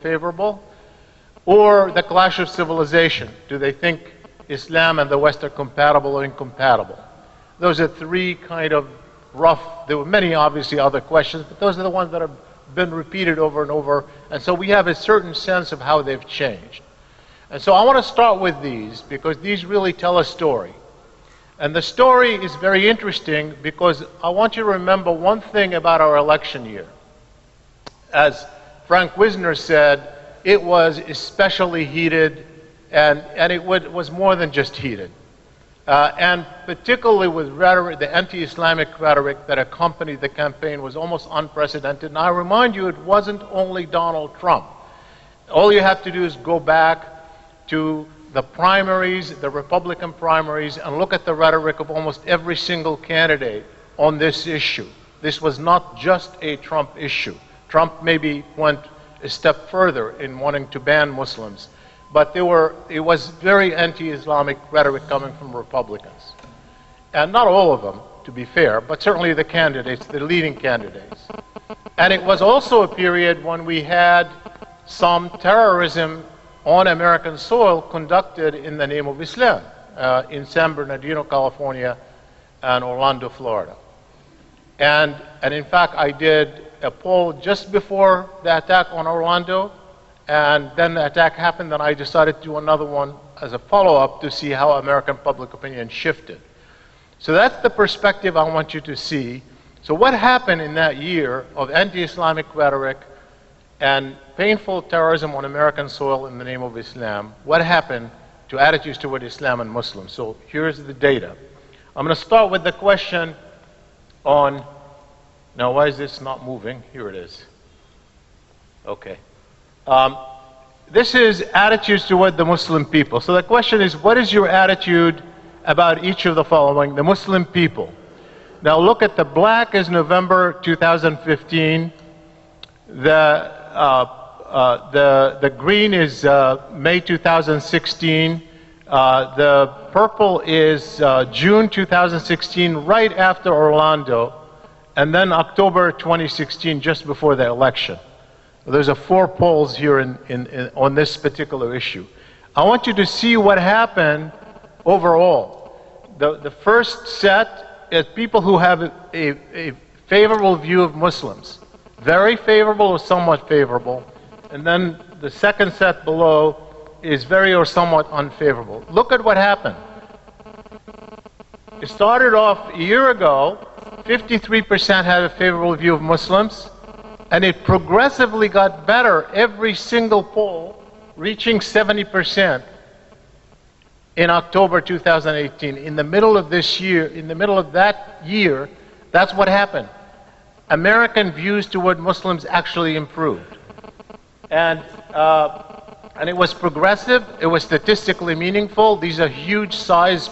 favorable? Or the clash of civilization. Do they think Islam and the West are compatible or incompatible? Those are three kind of rough, there were many obviously other questions, but those are the ones that have been repeated over and over, and so we have a certain sense of how they've changed. And so I want to start with these, because these really tell a story. And the story is very interesting, because I want you to remember one thing about our election year. As Frank Wisner said, it was especially heated, and it was more than just heated. And particularly with rhetoric, the anti-Islamic rhetoric that accompanied the campaign was almost unprecedented. And I remind you, it wasn't only Donald Trump. All you have to do is go back to the primaries, the Republican primaries, and look at the rhetoric of almost every single candidate on this issue. This was not just a Trump issue. Trump maybe went a step further in wanting to ban Muslims, but it was very anti-Islamic rhetoric coming from Republicans. And not all of them, to be fair, but certainly the candidates, the leading candidates. And it was also a period when we had some terrorism on American soil conducted in the name of Islam, in San Bernardino, California, and Orlando, Florida. And in fact, I did a poll just before the attack on Orlando, and then the attack happened, and I decided to do another one as a follow-up to see how American public opinion shifted. So that's the perspective I want you to see. So what happened in that year of anti-Islamic rhetoric and painful terrorism on American soil in the name of Islam? What happened to attitudes toward Islam and Muslims? So here's the data. I'm going to start with the question on, now why is this not moving? Here it is. Okay. This is attitudes toward the Muslim people. So the question is, what is your attitude about each of the following? The Muslim people. Now look at the black is November 2015. The green is May 2016. The purple is June 2016, right after Orlando, and then October 2016, just before the election. There's 4 polls here on this particular issue. I want you to see what happened overall. The first set is people who have a favorable view of Muslims. Very favorable or somewhat favorable. And then the second set below is very or somewhat unfavorable. Look at what happened. It started off a year ago, 53% had a favorable view of Muslims, and it progressively got better every single poll, reaching 70% in October 2018. In the middle of this year, in the middle of that year, that's what happened. American views toward Muslims actually improved. And it was progressive, it was statistically meaningful. These are huge size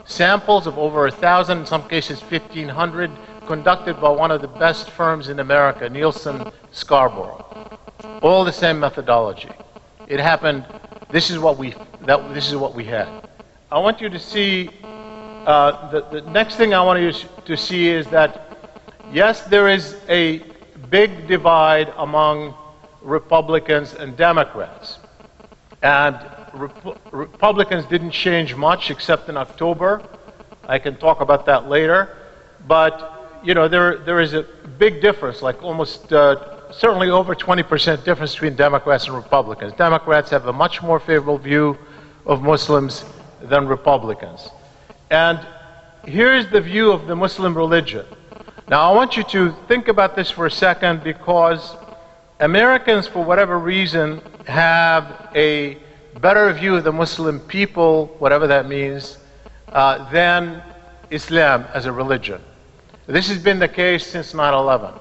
samples of over 1,000, in some cases 1,500, conducted by one of the best firms in America, Nielsen Scarborough. All the same methodology. It happened, this is what we had. I want you to see, the next thing I want you to see is that, yes, there is a big divide among Republicans and Democrats. And Republicans didn't change much except in October. I can talk about that later. But, you know, there is a big difference, like almost certainly over 20% difference between Democrats and Republicans. Democrats have a much more favorable view of Muslims than Republicans. And here's the view of the Muslim religion. Now, I want you to think about this for a second, because Americans, for whatever reason, have a better view of the Muslim people, whatever that means, than Islam as a religion. This has been the case since 9/11.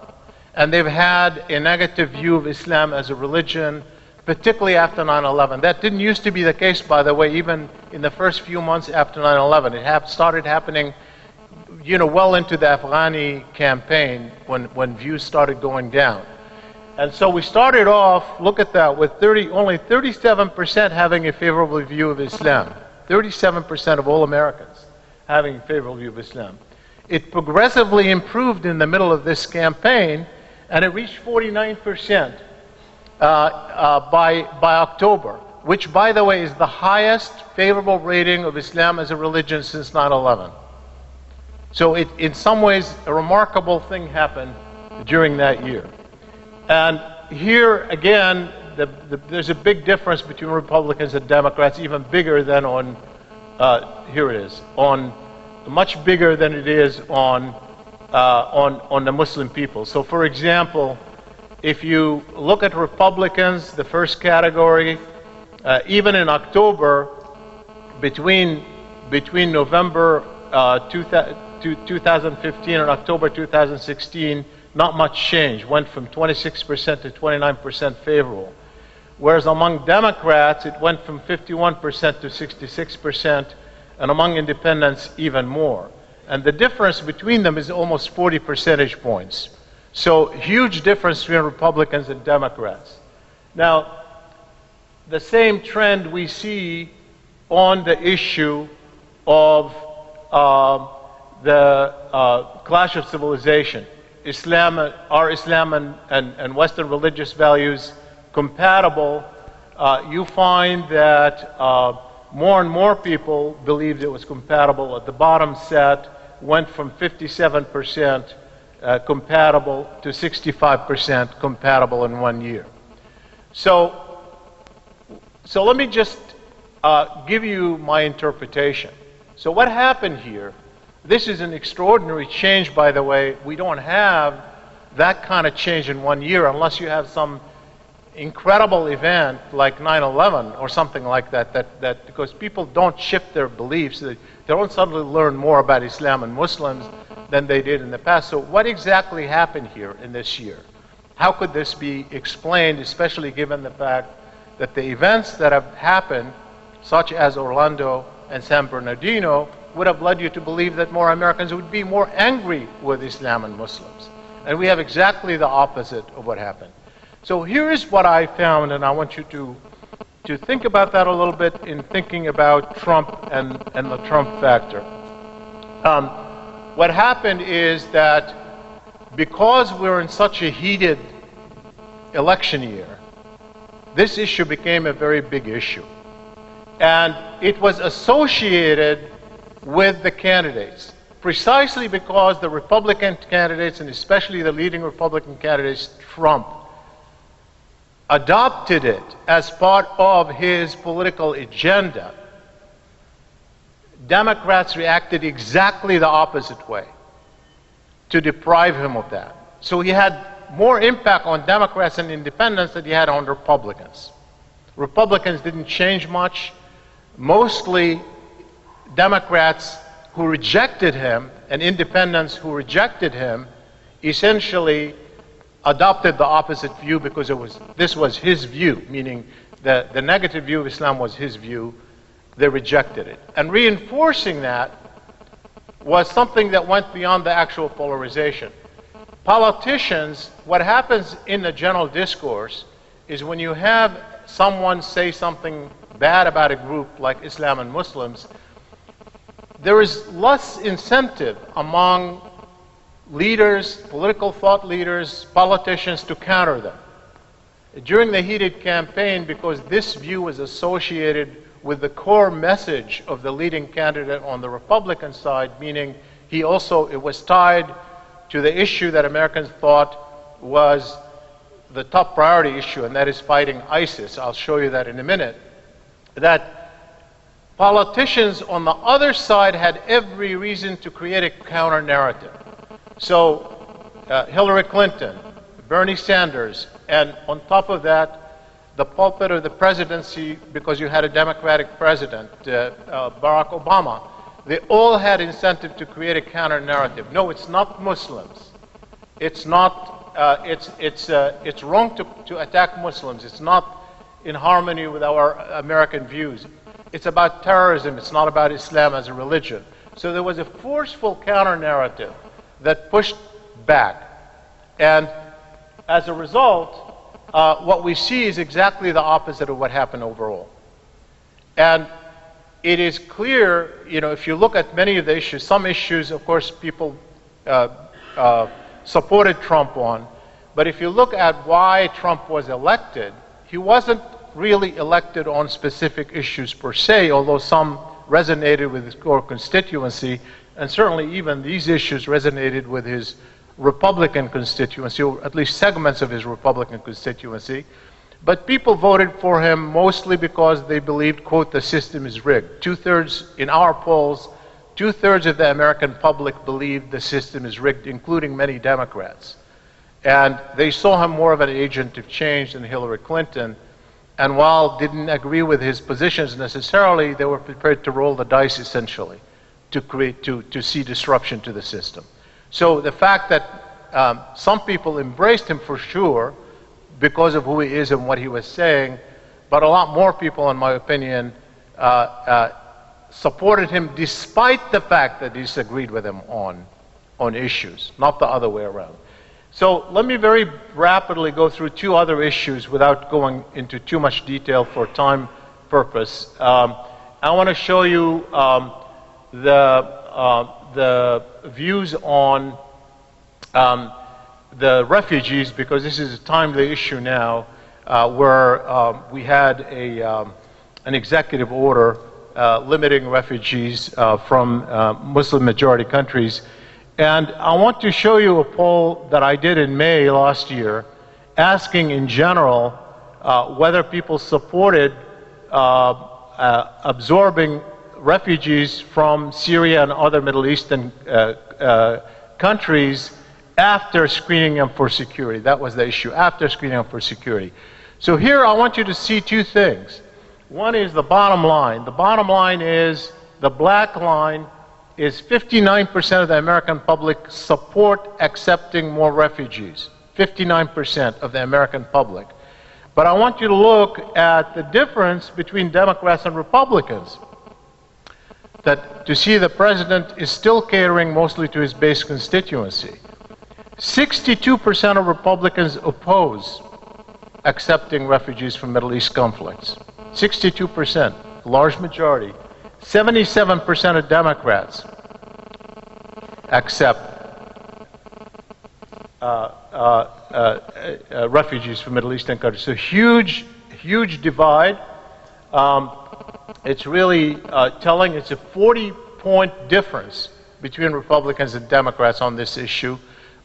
And they've had a negative view of Islam as a religion, particularly after 9/11. That didn't used to be the case, by the way, even in the first few months after 9/11. It started happening, you know, well into the Afghani campaign when views started going down. And so we started off, look at that, with only 37% having a favorable view of Islam. 37% of all Americans having a favorable view of Islam. It progressively improved in the middle of this campaign, and it reached 49% by October, which, by the way, is the highest favorable rating of Islam as a religion since 9/11. So in some ways, a remarkable thing happened during that year. And here, again, there's a big difference between Republicans and Democrats, even bigger than on, here it is, much bigger than it is on the Muslim people. So, for example, if you look at Republicans, the first category, even in October, between November 2015 and October 2016, not much change. Went from 26% to 29% favorable. Whereas among Democrats, it went from 51% to 66%, and among independents, even more. And the difference between them is almost 40 percentage points. So, huge difference between Republicans and Democrats. Now, the same trend we see on the issue of the clash of civilization. Are Islam and Western religious values compatible? You find that more and more people believed it was compatible. At the bottom set, went from 57% compatible to 65% compatible in 1 year. So let me just give you my interpretation. So what happened here? This is an extraordinary change, by the way. We don't have that kind of change in 1 year unless you have some incredible event like 9/11 or something like that, because people don't shift their beliefs. They don't suddenly learn more about Islam and Muslims than they did in the past. So what exactly happened here in this year? How could this be explained, especially given the fact that the events that have happened, such as Orlando and San Bernardino, would have led you to believe that more Americans would be more angry with Islam and Muslims. And we have exactly the opposite of what happened. So here is what I found, and I want you to think about that a little bit in thinking about Trump and the Trump factor. What happened is that because we're in such a heated election year, this issue became a very big issue. And it was associated with the candidates, precisely because the Republican candidates, and especially the leading Republican candidates, Trump, adopted it as part of his political agenda. Democrats reacted exactly the opposite way to deprive him of that. So he had more impact on Democrats and independents than he had on Republicans. Republicans didn't change much. Mostly Democrats who rejected him and independents who rejected him essentially adopted the opposite view because this was his view, meaning the negative view of Islam was his view. They rejected it. And reinforcing that was something that went beyond the actual polarization. Politicians, what happens in the general discourse is when you have someone say something bad about a group like Islam and Muslims, there is less incentive among leaders, political thought leaders, politicians to counter them. During the heated campaign, because this view was associated with the core message of the leading candidate on the Republican side, meaning it was tied to the issue that Americans thought was the top priority issue, and that is fighting ISIS. I'll show you that in a minute. That politicians on the other side had every reason to create a counter-narrative. So Hillary Clinton, Bernie Sanders, and on top of that, the pulpit of the presidency, because you had a Democratic president, Barack Obama, they all had incentive to create a counter-narrative. No, it's not Muslims. It's not. It's wrong to attack Muslims. It's not in harmony with our American views. It's about terrorism. It's not about Islam as a religion. So there was a forceful counter-narrative that pushed back. And as a result, what we see is exactly the opposite of what happened overall. And it is clear, if you look at many of the issues, some issues, of course, people supported Trump on, But if you look at why Trump was elected, he wasn't really elected on specific issues per se, although some resonated with his core constituency, and certainly even these issues resonated with his Republican constituency, or at least segments of his Republican constituency. But people voted for him mostly because they believed, quote, the system is rigged. Two-thirds, in our polls, two-thirds of the American public believed the system is rigged, including many Democrats. And they saw him more of an agent of change than Hillary Clinton. And while didn't agree with his positions necessarily, they were prepared to roll the dice essentially to see disruption to the system. So the fact that some people embraced him for sure because of who he is and what he was saying, but a lot more people, in my opinion, supported him despite the fact that they disagreed with him on issues, not the other way around. So let me very rapidly go through two other issues without going into too much detail for time purpose. I want to show you the views on the refugees, because this is a timely issue now, where we had an executive order limiting refugees from Muslim-majority countries. And I want to show you a poll that I did in May last year, asking in general whether people supported absorbing refugees from Syria and other Middle Eastern countries after screening them for security. That was the issue, after screening them for security. So here I want you to see two things. One is the bottom line. The bottom line is, the black line is 59% of the American public support accepting more refugees. 59% of the American public. But I want you to look at the difference between Democrats and Republicans. That to see the president is still catering mostly to his base constituency. 62% of Republicans oppose accepting refugees from Middle East conflicts. 62%, large majority. 77% of Democrats accept refugees from Middle Eastern countries. So huge divide. It's really telling. It's a 40-point difference between Republicans and Democrats on this issue.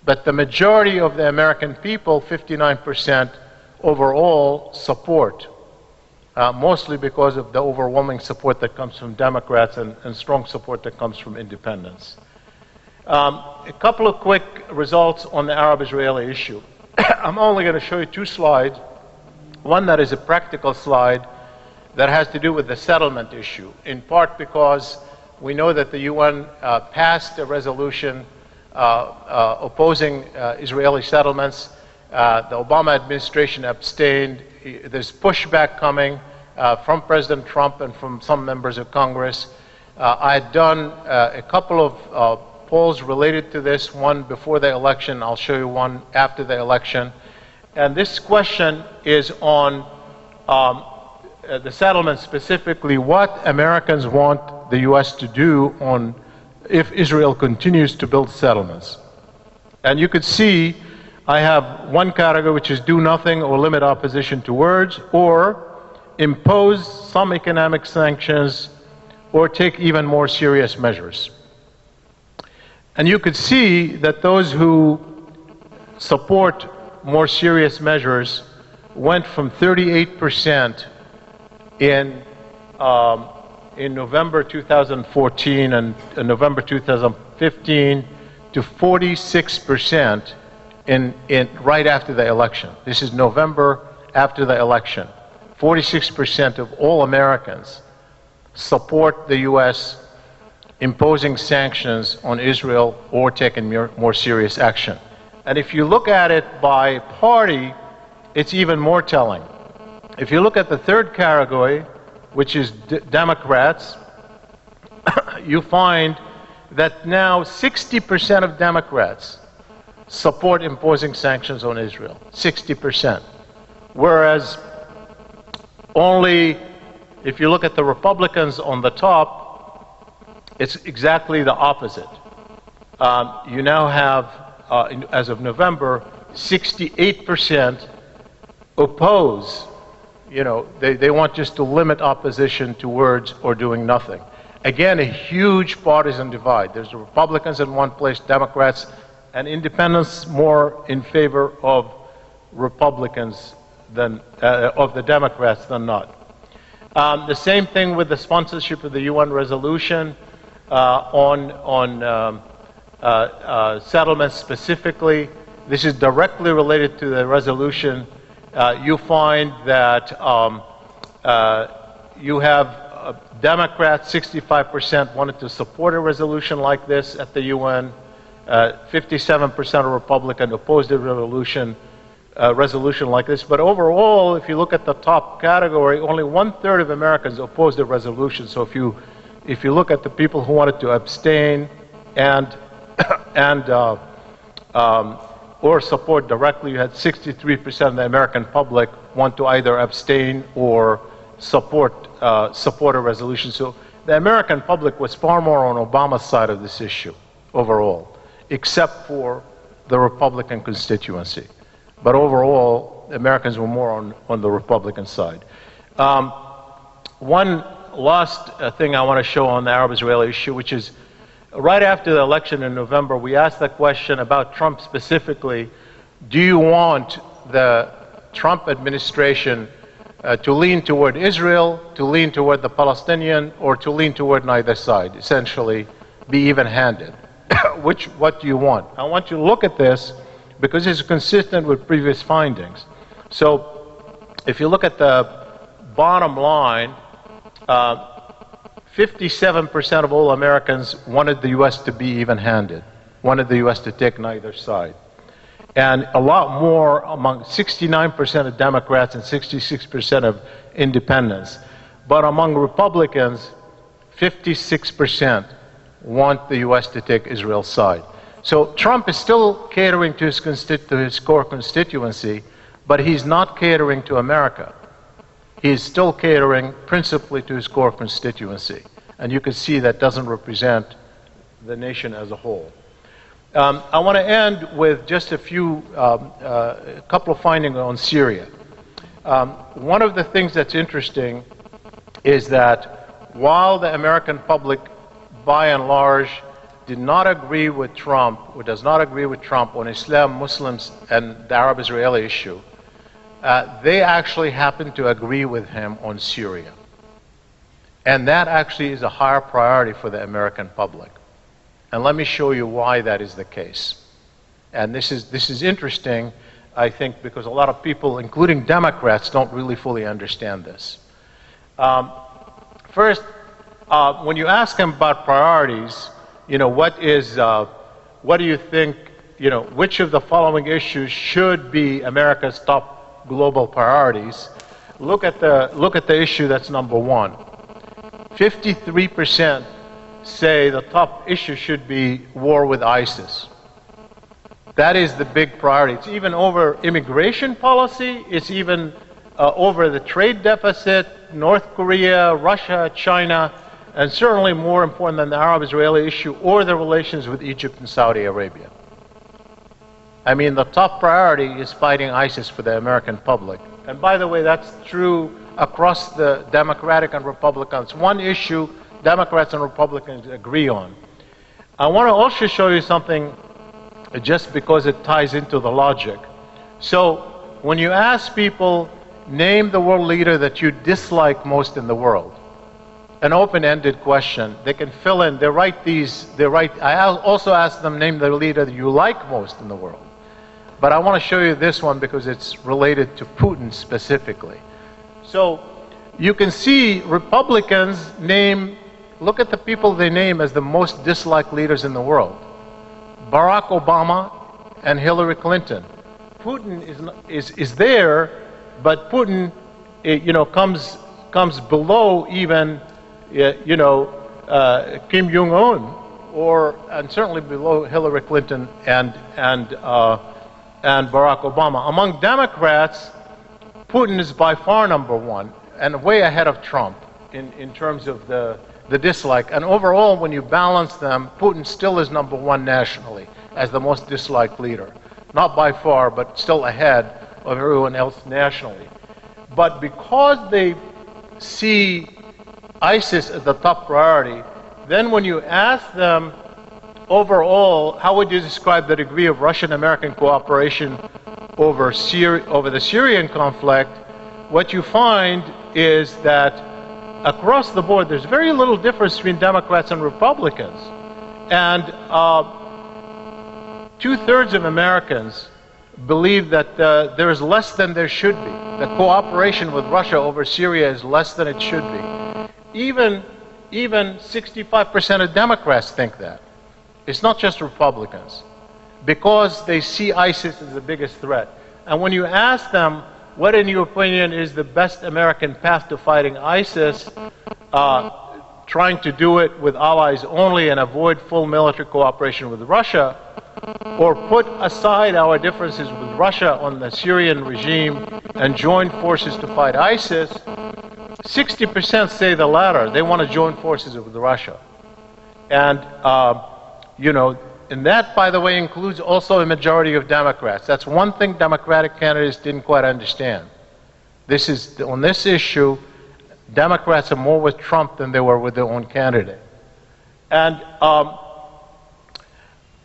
But the majority of the American people, 59% overall, support. Mostly because of the overwhelming support that comes from Democrats and strong support that comes from independents. A couple of quick results on the Arab-Israeli issue. I'm only going to show you two slides. One that is a practical slide that has to do with the settlement issue, in part because we know that the UN passed a resolution opposing Israeli settlements. The Obama administration abstained. There's pushback coming from President Trump and from some members of Congress. I had done a couple of polls related to this, one before the election. I'll show you one after the election. And this question is on the settlement, specifically what Americans want the U.S. to do on if Israel continues to build settlements. And you could see I have one category, which is do nothing or limit opposition to words, or impose some economic sanctions, or take even more serious measures. And you could see that those who support more serious measures went from 38% in November 2014 and November 2015 to 46% right after the election. This is November after the election. 46% of all Americans support the U.S. imposing sanctions on Israel or taking more serious action. And if you look at it by party, it's even more telling. If you look at the third category, which is Democrats, you find that now 60% of Democrats support imposing sanctions on Israel. 60%. Whereas only, if you look at the Republicans on the top, it's exactly the opposite. You now have, as of November, 68% oppose. They want just to limit opposition to words or doing nothing. Again, a huge partisan divide. There's Republicans in one place, Democrats, and independents more in favor of Republicans than of the Democrats than not. The same thing with the sponsorship of the UN resolution on settlements specifically. This is directly related to the resolution. You find that you have Democrats, 65% wanted to support a resolution like this at the UN. 57% of Republicans opposed a resolution like this. But overall, if you look at the top category, only 1/3 of Americans opposed the resolution. So if you look at the people who wanted to abstain and or support directly, you had 63% of the American public want to either abstain or support a resolution. So the American public was far more on Obama's side of this issue overall, except for the Republican constituency. But overall, Americans were more on the Republican side. One last thing I want to show on the Arab-Israeli issue, which is right after the election in November, we asked the question about Trump specifically: do you want the Trump administration to lean toward Israel, to lean toward the Palestinian, or to lean toward neither side, essentially be even-handed? What do you want? I want you to look at this because it's consistent with previous findings. So if you look at the bottom line, 57% of all Americans wanted the U.S. to be even-handed, wanted the U.S. to take neither side. And a lot more, among 69% of Democrats and 66% of independents. But among Republicans, 56% want the U.S. to take Israel's side. So Trump is still catering to his core constituency, but he's not catering to America. He's still catering principally to his core constituency. And you can see that doesn't represent the nation as a whole. I want to end with just a couple of findings on Syria. One of the things that's interesting is that while the American public, by and large, did not agree with Trump, or does not agree with Trump on Islam, Muslims, and the Arab-Israeli issue, they actually happen to agree with him on Syria. And that actually is a higher priority for the American public. And let me show you why that is the case. And this is interesting, I think, because a lot of people, including Democrats, don't really fully understand this. First, when you ask them about priorities, what do you think, which of the following issues should be America's top global priorities? Look at the issue that's number one. 53% say the top issue should be war with ISIS. That is the big priority. It's even over immigration policy. It's even over the trade deficit, North Korea, Russia, China, and certainly more important than the Arab-Israeli issue or the relations with Egypt and Saudi Arabia. I mean, the top priority is fighting ISIS for the American public. And by the way, that's true across the Democratic and Republicans. One issue Democrats and Republicans agree on. I want to also show you something just because it ties into the logic. So when you ask people, name the world leader that you dislike most in the world, an open-ended question, they can fill in, I also ask them, name the leader that you like most in the world. But I want to show you this one because it's related to Putin specifically. So you can see Republicans look at the people they name as the most disliked leaders in the world. Barack Obama and Hillary Clinton. Putin is there, but Putin, comes below even, Kim Jong-un, and certainly below Hillary Clinton and Barack Obama. Among Democrats, Putin is by far number one and way ahead of Trump in terms of the dislike. And overall, when you balance them, Putin still is number one nationally as the most disliked leader. not by far, but still ahead of everyone else nationally. But because they see ISIS as the top priority, then when you ask them overall, how would you describe the degree of Russian-American cooperation over the Syrian conflict, what you find is that across the board, there's very little difference between Democrats and Republicans. And 2/3 of Americans believe that there is less than there should be. The cooperation with Russia over Syria is less than it should be. Even 65% of Democrats think that. It's not just Republicans, because they see ISIS as the biggest threat. And when you ask them, what in your opinion is the best American path to fighting ISIS, trying to do it with allies only and avoid full military cooperation with Russia, or put aside our differences with Russia on the Syrian regime and join forces to fight ISIS, 60% say the latter. They want to join forces with Russia. And, and that, by the way, includes also a majority of Democrats. That's one thing Democratic candidates didn't quite understand. On this issue, Democrats are more with Trump than they were with their own candidate. And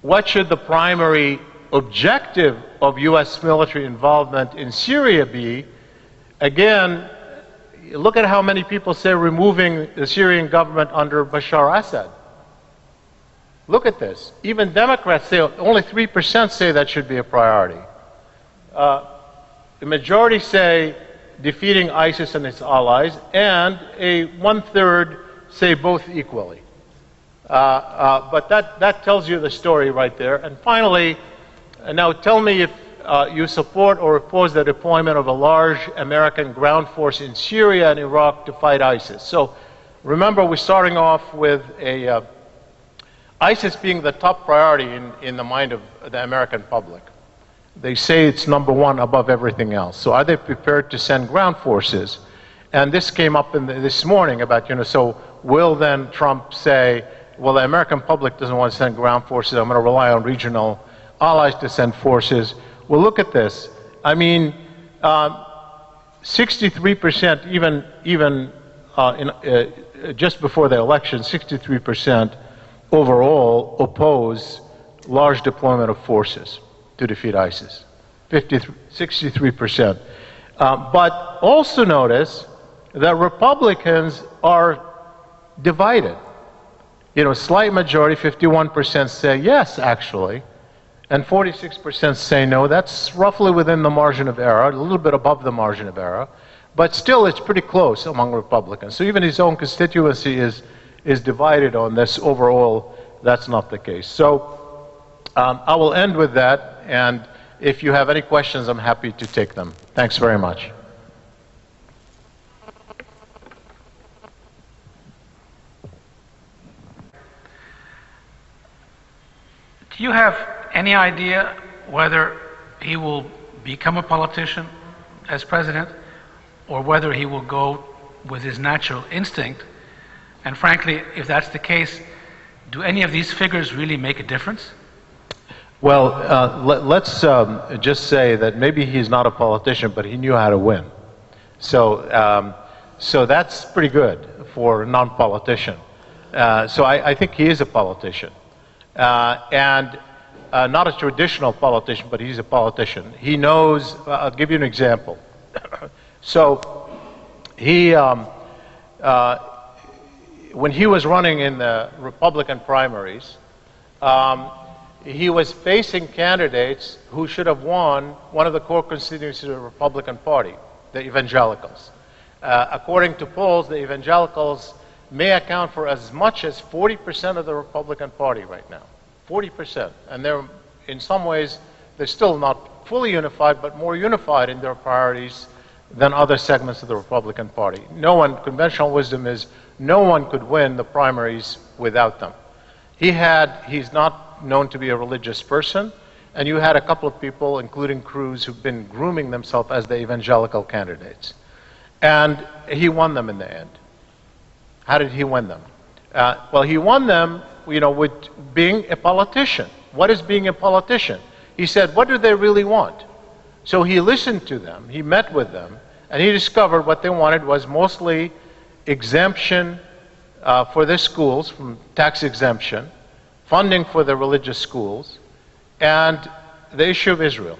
what should the primary objective of U.S. military involvement in Syria be? Again, look at how many people say removing the Syrian government under Bashar Assad. Look at this. Even Democrats say, only 3% say that should be a priority. The majority say defeating ISIS and its allies, and a 1/3 say both equally. But that tells you the story right there. And finally, now tell me if you support or oppose the deployment of a large American ground force in Syria and Iraq to fight ISIS. So remember, we're starting off with ISIS being the top priority in the mind of the American public. They say it's number one above everything else. So are they prepared to send ground forces? And this came up this morning about, so will then Trump say, well, the American public doesn't want to send ground forces, I'm going to rely on regional allies to send forces. Well, look at this. I mean, 63%, even just before the election, 63% overall oppose large deployment of forces to defeat ISIS. 63%. But also notice that Republicans are divided. Slight majority, 51% say yes, actually, and 46% say no. That's roughly within the margin of error, a little bit above the margin of error, but still it's pretty close among Republicans. So even his own constituency is divided on this. Overall, that's not the case. So I will end with that, and if you have any questions, I'm happy to take them. Thanks very much. Do you have any idea whether he will become a politician as president, or whether he will go with his natural instinct? And frankly, if that's the case, do any of these figures really make a difference? Well, let's just say that maybe he's not a politician, but he knew how to win. So, so that's pretty good for a non-politician. So I think he is a politician. And not a traditional politician, but he's a politician. He knows, I'll give you an example. So he, when he was running in the Republican primaries, he was facing candidates who should have won one of the core constituencies of the Republican Party, the evangelicals. According to polls, the evangelicals may account for as much as 40% of the Republican Party right now. 40%. And they're, in some ways, they're still not fully unified, but more unified in their priorities than other segments of the Republican Party. Conventional wisdom is no one could win the primaries without them. He's not known to be a religious person, and you had a couple of people, including Cruz, who've been grooming themselves as the evangelical candidates. And he won them in the end. How did he win them? Well, he won them, with being a politician. What is being a politician? He said, what do they really want? So he listened to them, he met with them, and he discovered what they wanted was mostly exemption for their schools, from tax exemption, funding for the religious schools, and the issue of Israel.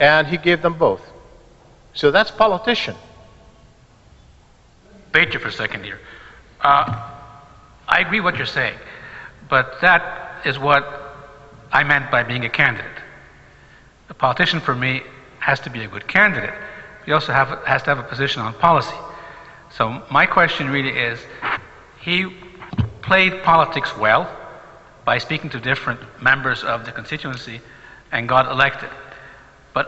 And he gave them both. So that's politician. Debate you for a second here. I agree what you're saying, but that is what I meant by being a candidate. A politician for me has to be a good candidate. He also has to have a position on policy. So my question really is, he played politics well by speaking to different members of the constituency and got elected. But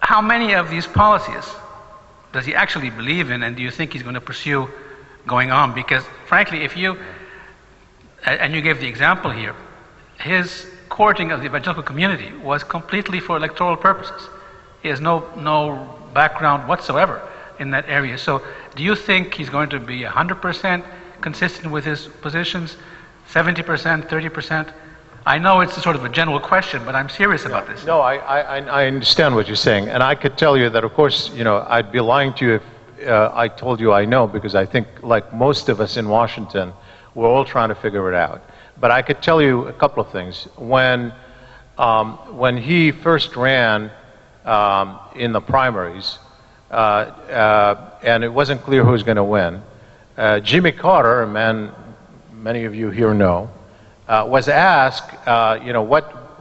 how many of these policies does he actually believe in, and do you think he's going to pursue going on? Because frankly, if you, and you gave the example here, his courting of the evangelical community was completely for electoral purposes. He has no background whatsoever in that area. So do you think he's going to be 100% consistent with his positions, 70%, 30%? I know it's a sort of a general question, but I'm serious about this. No, I understand what you're saying, and I could tell you that, of course, you know, I'd be lying to you if I told you I know, because I think, like most of us in Washington, we're all trying to figure it out. But I could tell you a couple of things. When he first ran in the primaries, and it wasn't clear who was going to win, Jimmy Carter, a man many of you here know, was asked, you know,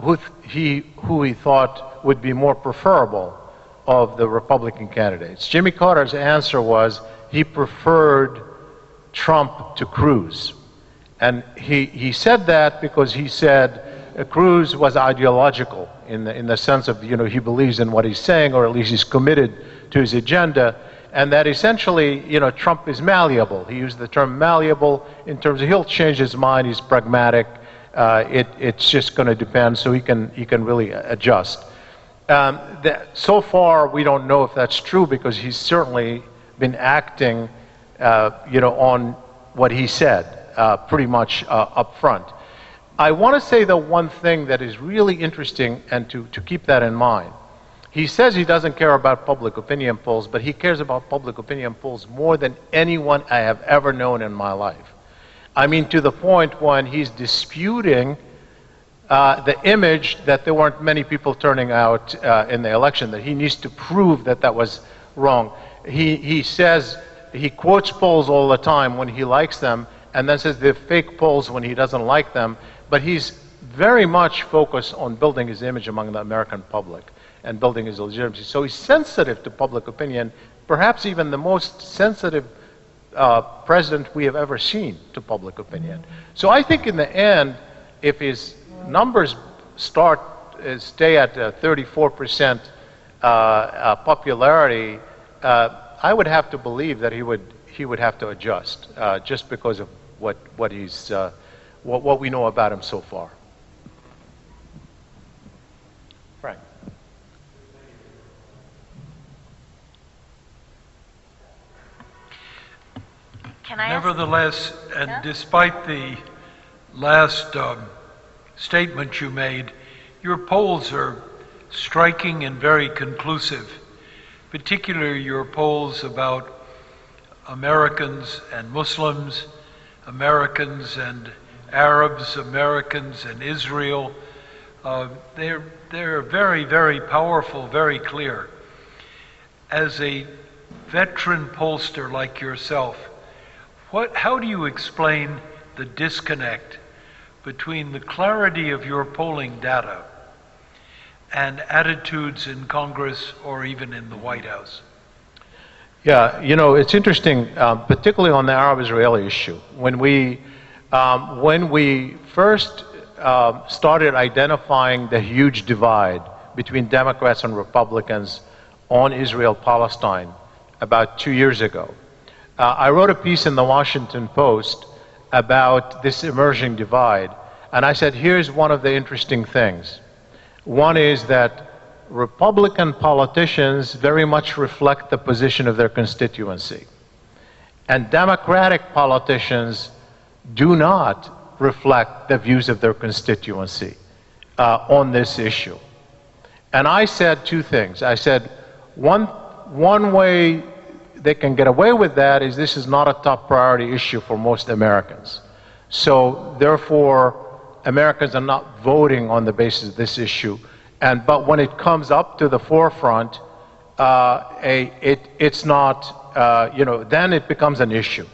who he thought would be more preferable of the Republican candidates. Jimmy Carter's answer was he preferred Trump to Cruz. And he said that because he said Cruz was ideological in the sense of, you know, he believes in what he's saying, or at least he's committed to his agenda, and that essentially, you know, Trump is malleable. He used the term malleable in terms of he'll change his mind, he's pragmatic, it's just going to depend, so he can really adjust. So far, we don't know if that's true, because he's certainly been acting, you know, on what he said, pretty much up front. I want to say the one thing that is really interesting, and to keep that in mind. He says he doesn't care about public opinion polls, but he cares about public opinion polls more than anyone I have ever known in my life. I mean, to the point when he's disputing the image that there weren't many people turning out in the election, that he needs to prove that that was wrong. He says, he quotes polls all the time when he likes them, and then says they're fake polls when he doesn't like them, but he's very much focused on building his image among the American public and building his legitimacy. So he's sensitive to public opinion, perhaps even the most sensitive president we have ever seen to public opinion. So I think in the end, if his numbers stay at 34% popularity, I would have to believe that he would have to adjust, just because of what we know about him so far. Frank. Can I Nevertheless, and despite the last statement you made, your polls are striking and very conclusive, particularly your polls about Americans and Muslims, Americans and Arabs, Americans and Israel. They're very, very powerful, very clear. As a veteran pollster like yourself, how do you explain the disconnect between the clarity of your polling data and attitudes in Congress or even in the White House? Yeah, you know, it's interesting, particularly on the Arab-Israeli issue. When we first started identifying the huge divide between Democrats and Republicans on Israel-Palestine about 2 years ago, I wrote a piece in the Washington Post about this emerging divide, and I said, here's one of the interesting things. One is that Republican politicians very much reflect the position of their constituency, and Democratic politicians do not reflect the views of their constituency on this issue. And I said two things. I said, one way they can get away with that is this is not a top priority issue for most Americans. So therefore, Americans are not voting on the basis of this issue. But when it comes up to the forefront, it's not, then it becomes an issue.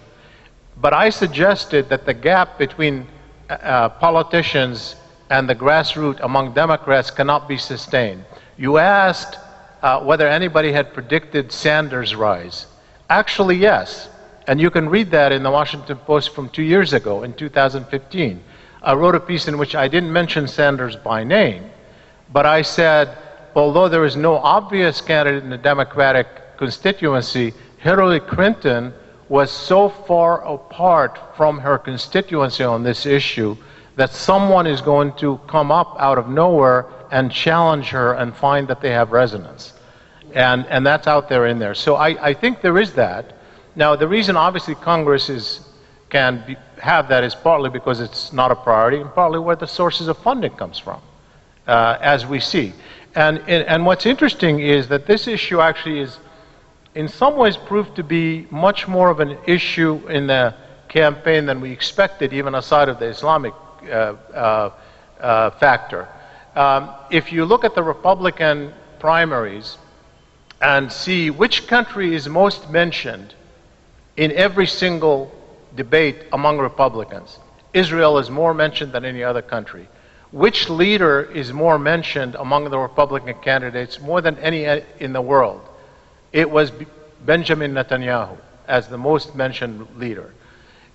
But I suggested that the gap between politicians and the grassroots among Democrats cannot be sustained. You asked whether anybody had predicted Sanders' rise. Actually, yes. And you can read that in the Washington Post from 2 years ago, in 2015. I wrote a piece in which I didn't mention Sanders by name, but I said, although there is no obvious candidate in the Democratic constituency, Hillary Clinton was so far apart from her constituency on this issue that someone is going to come up out of nowhere and challenge her and find that they have resonance. And that's out there in there. So I think there is that. Now, the reason obviously Congress can have that is partly because it's not a priority and partly where the sources of funding comes from, as we see. And what's interesting is that this issue actually is in some ways proved to be much more of an issue in the campaign than we expected, even aside of the Islamic factor. If you look at the Republican primaries and see which country is most mentioned in every single debate among Republicans, Israel is more mentioned than any other country. Which leader is more mentioned among the Republican candidates more than any in the world? It was Benjamin Netanyahu as the most mentioned leader.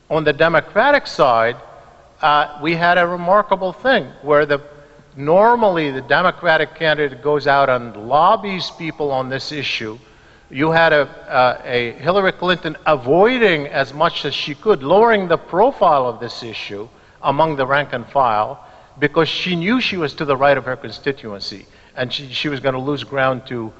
On the Democratic side, we had a remarkable thing where normally the Democratic candidate goes out and lobbies people on this issue. You had a Hillary Clinton avoiding as much as she could, lowering the profile of this issue among the rank and file, because she knew she was to the right of her constituency, and she was going to lose ground to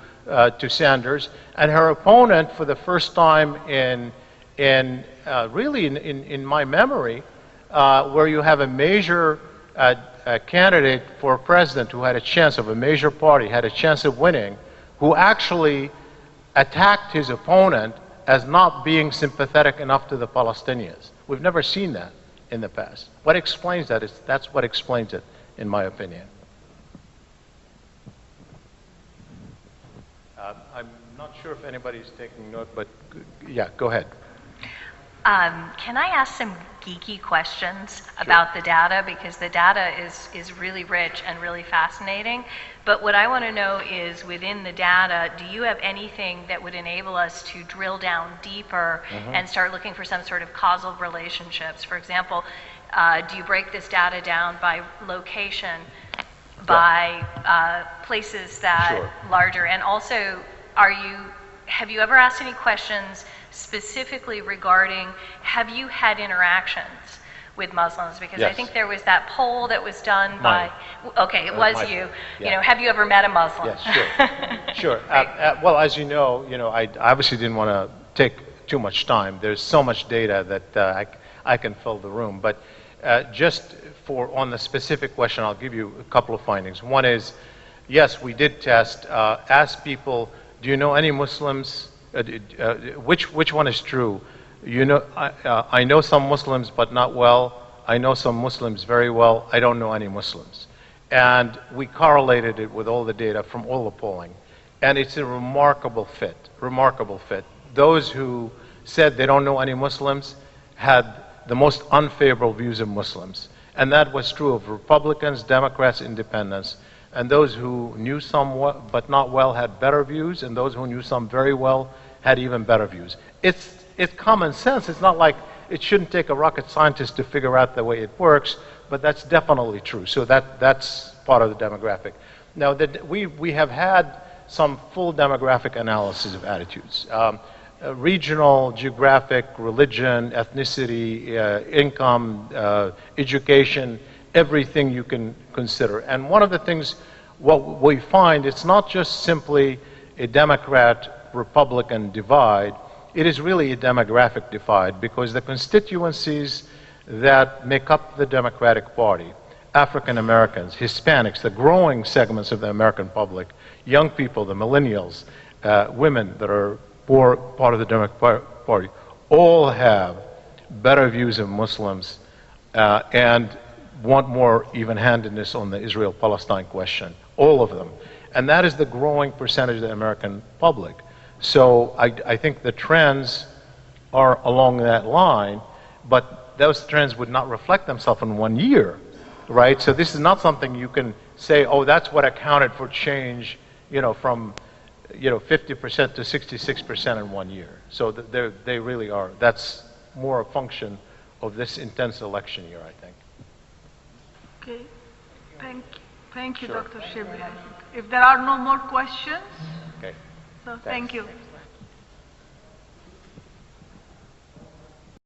Sanders. And her opponent, for the first time in my memory, where you have a major candidate for president who had a chance of a major party, had a chance of winning, who actually attacked his opponent as not being sympathetic enough to the Palestinians. We've never seen that in the past. What explains that? That's what explains it, in my opinion. I'm not sure if anybody's taking note, but yeah, go ahead. Can I ask some geeky questions about the data? Because the data is really rich and really fascinating. But what I want to know is, within the data, do you have anything that would enable us to drill down deeper and start looking for some sort of causal relationships? For example, do you break this data down by location, by places that larger? And also, have you ever asked any questions specifically regarding, have you had interactions with Muslims? Because I think there was that poll that was done by, okay, it was you. You know, have you ever met a Muslim? Yes, sure. Well, as you know, I obviously didn't want to take too much time. There's so much data that I can fill the room. But just on the specific question, I'll give you a couple of findings. One is, yes, we did test, ask people, do you know any Muslims? Which one is true? I know some Muslims, but not well. I know some Muslims very well. I don't know any Muslims. And we correlated it with all the data from all the polling. And it's a remarkable fit, remarkable fit. Those who said they don't know any Muslims had the most unfavorable views of Muslims. And that was true of Republicans, Democrats, Independents. And those who knew some but not well had better views, and those who knew some very well had even better views. It's common sense. It's not like it shouldn't take a rocket scientist to figure out the way it works, but that's definitely true. So that's part of the demographic. Now, we have had some full demographic analysis of attitudes. Regional, geographic, religion, ethnicity, income, education, everything you can consider. And one of the things, what we find, it's not just simply a Democrat-Republican divide, it is really a demographic divide, because the constituencies that make up the Democratic Party African Americans, Hispanics, the growing segments of the American public, young people, the millennials, women that are part of the Democratic Party, all have better views of Muslims and want more even-handedness on the Israel-Palestine question, all of them. And that is the growing percentage of the American public. So I think the trends are along that line, but those trends would not reflect themselves in 1 year, right? So this is not something you can say, oh, that's what accounted for change, from 50% to 66% in 1 year. So they really are. That's more a function of this intense election year, I think. Okay. Thank you, Sure. Dr. Shibli. If there are no more questions, Okay. so thank you.